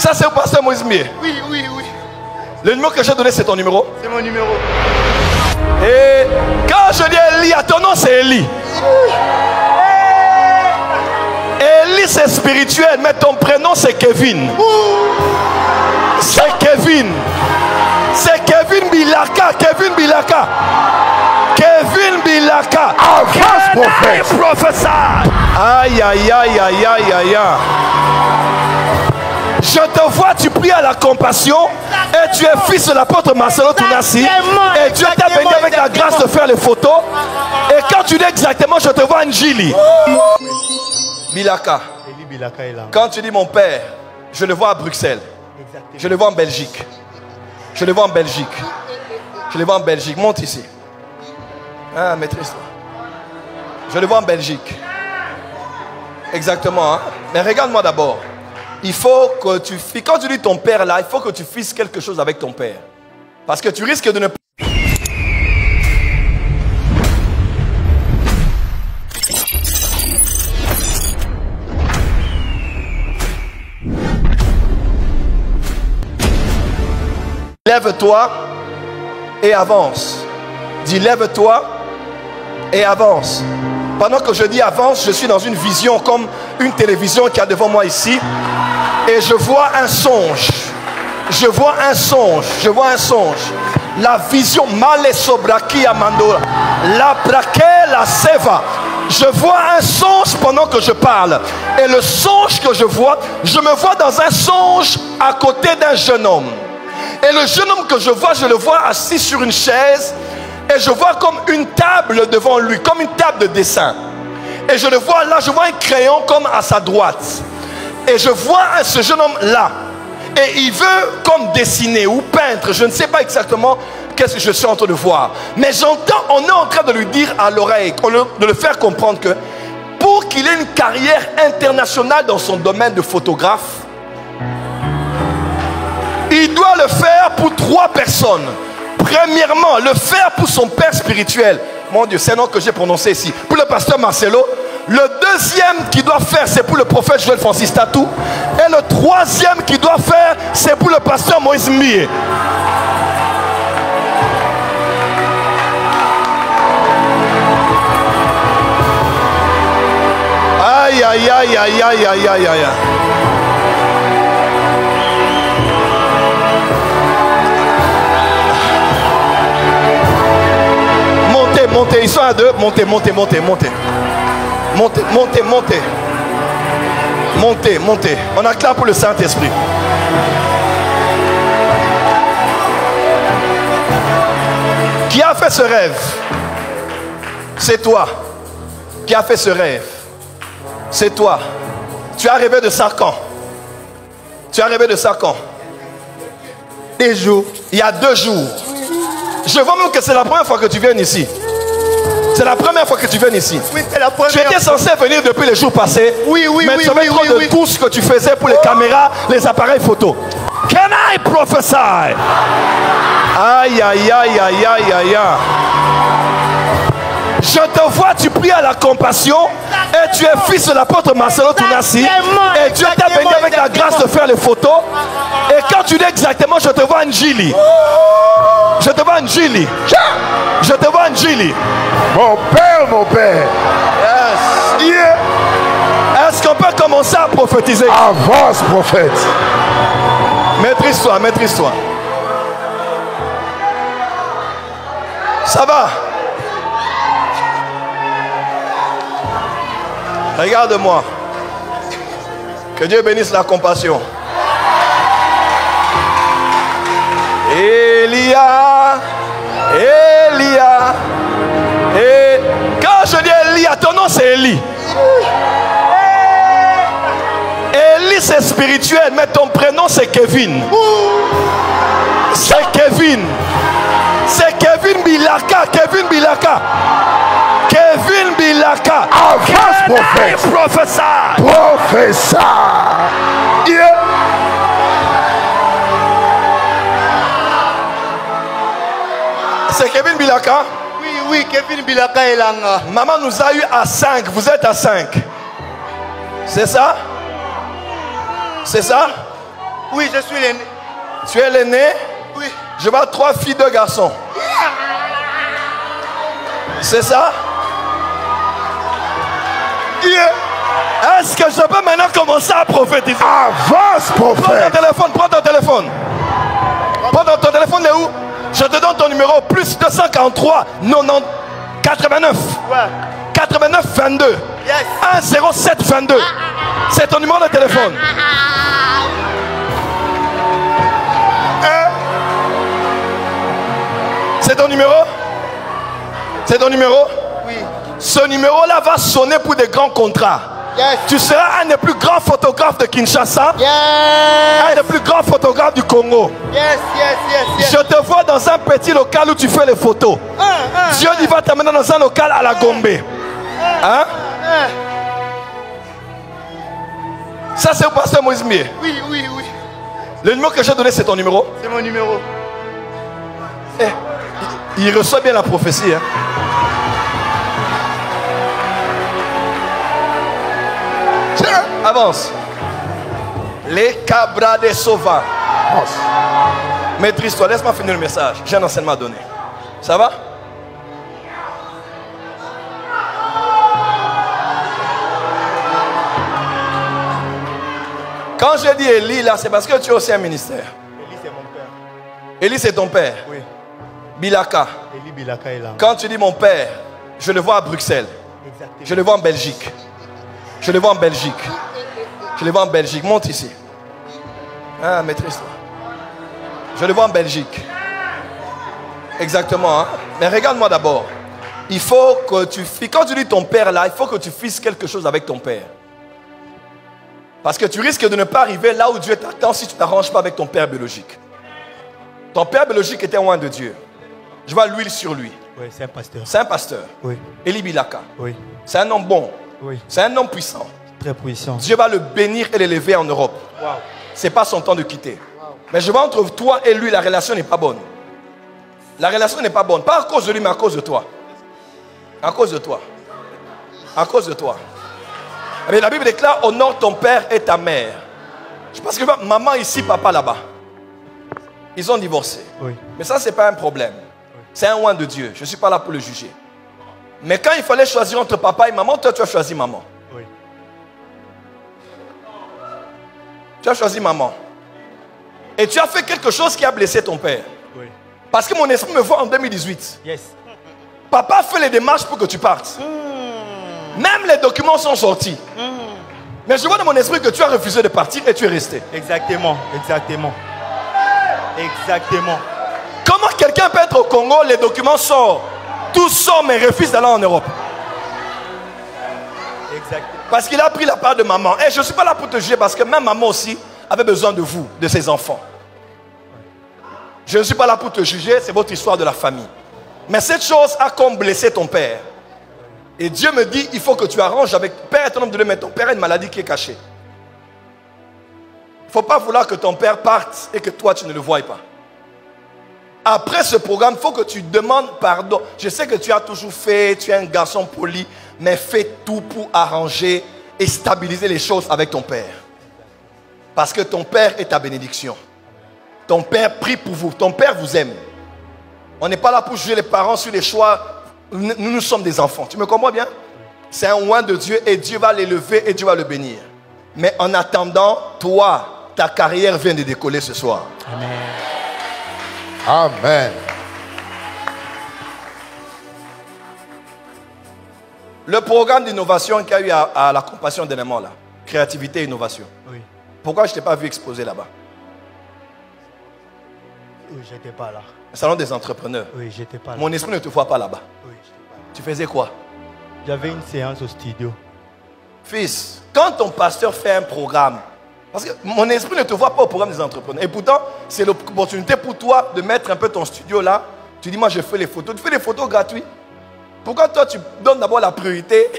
Ça, c'est le pasteur Moïse Mié. Oui. Le numéro que j'ai donné, c'est ton numéro? C'est mon numéro. Et quand je dis Élie, ton nom c'est Élie. Élie c'est spirituel, mais ton prénom c'est Kevin. C'est Kevin. C'est Kevin Bilaka. Kevin Bilaka. Kevin Bilaka. Avance, prophète. Professeur. Aïe, aïe, aïe, aïe, aïe, aïe. Je te vois, tu pries à la compassion et tu es fils de l'apôtre Marcelo Tounassi et Dieu t'a béni avec la grâce de faire les photos. Et quand tu dis exactement, je te vois Njili. Bilaka. Quand tu dis mon père, je le vois à Bruxelles. Je le vois en Belgique. Je le vois en Belgique. Je le vois en Belgique. Monte ici. Ah, maîtrise-toi. Je le vois en Belgique. Exactement. Hein? Mais regarde-moi d'abord. Il faut que tu... Quand tu dis ton père là, il faut que tu fasses quelque chose avec ton père. Parce que tu risques de ne pas... Lève-toi et avance. Dis lève-toi et avance. Pendant que je dis avance, je suis dans une vision comme une télévision qui est devant moi ici. Et je vois un songe. Je vois un songe. Je vois un songe. La vision male sobraki amandora. La braque la seva. Je vois un songe pendant que je parle. Et le songe que je me vois dans un songe à côté d'un jeune homme. Et le jeune homme que je le vois assis sur une chaise. Et je vois comme une table devant lui, comme une table de dessin. Et je le vois là, je vois un crayon comme à sa droite. Et je vois ce jeune homme là. Et il veut comme dessiner ou peindre. Je ne sais pas exactement qu'est-ce que je suis en train de voir. Mais j'entends, on est en train de lui dire à l'oreille, de le faire comprendre que pour qu'il ait une carrière internationale dans son domaine de photographe, il doit le faire pour 3 personnes. Premièrement, le faire pour son père spirituel. Mon Dieu, c'est un nom que j'ai prononcé ici. Pour le pasteur Marcelo. Le deuxième qui doit faire, c'est pour le prophète Joël Francis Tatou. Et le troisième qui doit faire, c'est pour le pasteur Moïse Mié. Aïe, aïe, aïe, aïe, aïe, aïe, aïe, aïe. Montez, ils sont à 2. Montez. Montez. On acclame pour le Saint-Esprit. Qui a fait ce rêve? C'est toi. Qui a fait ce rêve? C'est toi. Tu as rêvé de ça quand? Tu as rêvé de ça quand? Des jours. Il y a 2 jours. Je vois même que c'est la première fois que tu viens ici. C'est la première fois que tu viens ici. Oui, c'est la première. Tu étais censé venir depuis les jours passés. Oui. Mais tu avais trop de tout ce que tu faisais pour les caméras, les appareils photo. Can I prophesy? Aïe, aïe, aïe, aïe, aïe, aïe. Je te vois, tu pries à la compassion et tu es fils de l'apôtre Marcelo Tounassi et Dieu t'a béni avec la grâce de faire les photos. Et quand tu dis exactement, je te vois Njili. Je te vois Njili. Je te vois Njili. Mon père. Yes. Yeah. Est-ce qu'on peut commencer à prophétiser? Avance, prophète. Maîtrise-toi. Ça va? Regarde-moi. Que Dieu bénisse la compassion. Elia. Et quand je dis Elia, ton nom c'est Élie. Élie c'est spirituel, mais ton prénom c'est Kevin. C'est Kevin. C'est Kevin Bilaka. Kevin Bilaka. Avance, prophète. Professeur. Yeah. C'est Kevin Bilaka. Oui, Kevin Bilaka est là. Maman nous a eu à 5. Vous êtes à 5. C'est ça? C'est ça? Oui, je suis l'aîné. Tu es l'aîné? Oui. Je vois 3 filles, 2 garçons. C'est ça? Yeah. Est-ce que je peux maintenant commencer à prophétiser? Avance, Prends ton prophète. téléphone, prends ton téléphone. Prends ton téléphone, est où? Je te donne ton numéro, plus 243 90 89 Ouais. 89 22 Yes. 107 22. C'est ton numéro de téléphone. C'est ton numéro? C'est ton numéro? Oui. Ce numéro-là va sonner pour des grands contrats. Yes. Tu seras un des plus grands photographes de Kinshasa, Yes. un des plus grands photographes du Congo. Yes, yes, yes, yes. Je te vois dans un petit local où tu fais les photos. Dieu il va t'amener dans un local à la Gombe. Hein? Ça c'est le pasteur Moïse Mier. Oui, oui, oui. Le numéro que j'ai donné c'est ton numéro. C'est mon numéro. Eh, il reçoit bien la prophétie. Hein? Tiens, avance. Les cabras des sauvages. Maîtrise-toi, laisse-moi finir le message. J'ai un enseignement à donner. Ça va? Quand je dis Élie là, c'est parce que tu as aussi un ministère. Élie, c'est mon père. Élie, c'est ton père. Oui. Bilaka. Élie Bilaka est là. Quand tu dis mon père, je le vois à Bruxelles. Exactement. Je le vois en Belgique. Je le vois en Belgique. Je le vois en Belgique. Monte ici. Ah, maîtrise-toi. Je le vois en Belgique. Exactement. Hein? Mais regarde-moi d'abord. Il faut que tu... Quand tu dis ton père là, il faut que tu fasses quelque chose avec ton père. Parce que tu risques de ne pas arriver là où Dieu t'attend si tu ne t'arranges pas avec ton père biologique. Ton père biologique était loin de Dieu. Je vois l'huile sur lui. Oui, c'est un pasteur. C'est un pasteur. Oui. Élie Bilaka. Oui. C'est un homme bon. Oui. C'est un homme puissant. Très puissant. Dieu va le bénir et l'élever en Europe. Wow. Ce n'est pas son temps de quitter. Mais je vois entre toi et lui, la relation n'est pas bonne. La relation n'est pas bonne. Pas à cause de lui, mais à cause de toi. À cause de toi. À cause de toi. Mais la Bible déclare, honore ton père et ta mère. Je pense que maman ici, papa là-bas. Ils ont divorcé. Oui. Mais ça, ce n'est pas un problème. C'est un oint de Dieu. Je ne suis pas là pour le juger. Mais quand il fallait choisir entre papa et maman, toi, tu as choisi maman. Oui. Tu as choisi maman. Et tu as fait quelque chose qui a blessé ton père. Oui. Parce que mon esprit me voit en 2018. Yes. Papa fait les démarches pour que tu partes. Même les documents sont sortis. Mais je vois dans mon esprit que tu as refusé de partir et tu es resté. Exactement. Exactement. Exactement. Comment quelqu'un peut être au Congo, les documents sortent, tout sort, mais refuse d'aller en Europe? Exactement. Parce qu'il a pris la part de maman. Et je ne suis pas là pour te juger parce que même maman aussi avait besoin de vous, de ses enfants. Je ne suis pas là pour te juger, c'est votre histoire de la famille. Mais cette chose a comme blessé ton père. Et Dieu me dit, il faut que tu arranges avec père est un homme de Dieu, mais ton père a une maladie qui est cachée. Il ne faut pas vouloir que ton père parte et que toi tu ne le voies pas. Après ce programme, il faut que tu demandes pardon. Je sais que tu as toujours fait, tu es un garçon poli, mais fais tout pour arranger et stabiliser les choses avec ton père. Parce que ton père est ta bénédiction. Ton père prie pour vous. Ton père vous aime. On n'est pas là pour juger les parents sur les choix. Nous sommes des enfants. Tu me comprends bien? C'est un oint de Dieu et Dieu va l'élever et Dieu va le bénir. Mais en attendant, toi, ta carrière vient de décoller ce soir. Amen. Amen. Le programme d'innovation qu'il y a eu à la compassion d'éléments là, créativité et innovation. Oui. Pourquoi je ne t'ai pas vu exposer là-bas? Oui, j'étais pas là. Le salon des entrepreneurs. Oui, j'étais pas là. Mon esprit ne te voit pas là-bas. Oui, j'étais pas là. Tu faisais quoi? J'avais une séance au studio. Fils, quand ton pasteur fait un programme, parce que mon esprit ne te voit pas au programme des entrepreneurs. Et pourtant, c'est l'opportunité pour toi de mettre un peu ton studio là. Tu dis, moi je fais les photos. Tu fais les photos gratuites. Pourquoi toi tu donnes d'abord la priorité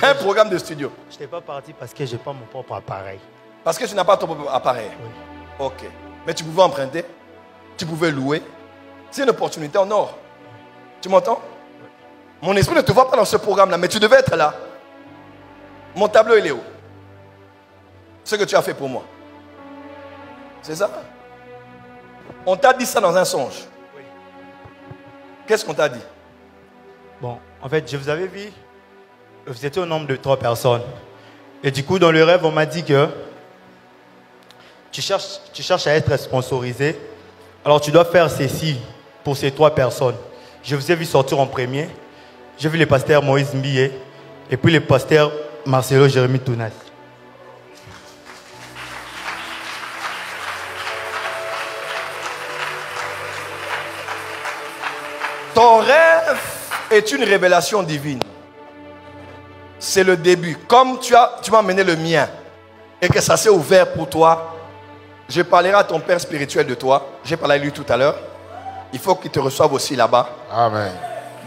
à un programme de studio? Je n'étais pas parti parce que je n'ai pas mon propre appareil. Parce que tu n'as pas ton propre appareil. Oui. Ok. Mais tu pouvais emprunter. Tu pouvais louer. C'est une opportunité en or. Tu m'entends? Mon esprit ne te voit pas dans ce programme-là, mais tu devais être là. Mon tableau, il est où? Ce que tu as fait pour moi. C'est ça? On t'a dit ça dans un songe. Oui. Qu'est-ce qu'on t'a dit? Bon, en fait, je vous avais vu, vous étiez au nombre de 3 personnes. Et du coup, dans le rêve, on m'a dit que tu cherches à être sponsorisé. Alors, tu dois faire ceci pour ces 3 personnes. Je vous ai vu sortir en premier. J'ai vu le pasteur Moïse Mbiye et puis le pasteur Marcelo Jérémy Tounas. Ton rêve est une révélation divine. C'est le début. Comme tu m'as amené le mien et que ça s'est ouvert pour toi, je parlerai à ton père spirituel de toi. J'ai parlé à lui tout à l'heure. Il faut qu'il te reçoive aussi là-bas. Amen.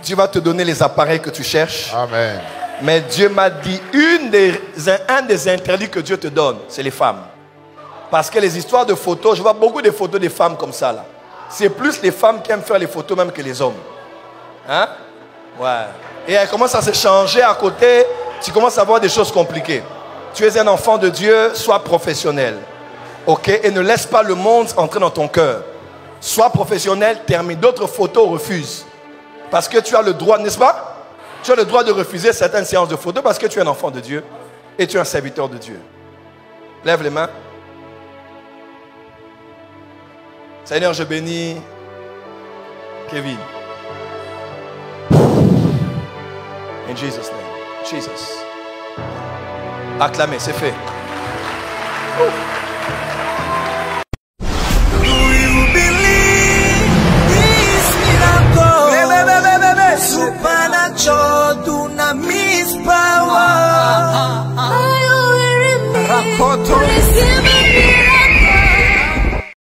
Dieu va te donner les appareils que tu cherches. Amen. Mais Dieu m'a dit, un des interdits que Dieu te donne, c'est les femmes. Parce que les histoires de photos, je vois beaucoup de photos des femmes comme ça là. C'est plus les femmes qui aiment faire les photos même que les hommes. Hein? Ouais. Et elle commence à se changer à côté. Tu commences à voir des choses compliquées. Tu es un enfant de Dieu, sois professionnel. Ok? Et ne laisse pas le monde entrer dans ton cœur. Sois professionnel, termine. D'autres photos refusent. Parce que tu as le droit, n'est-ce pas? Tu as le droit de refuser certaines séances de photos parce que tu es un enfant de Dieu et tu es un serviteur de Dieu. Lève les mains. Seigneur, je bénis Kevin. In Jesus' name. Jesus. Acclamez, c'est fait. Supernatural dunamis power. Are you hearing me?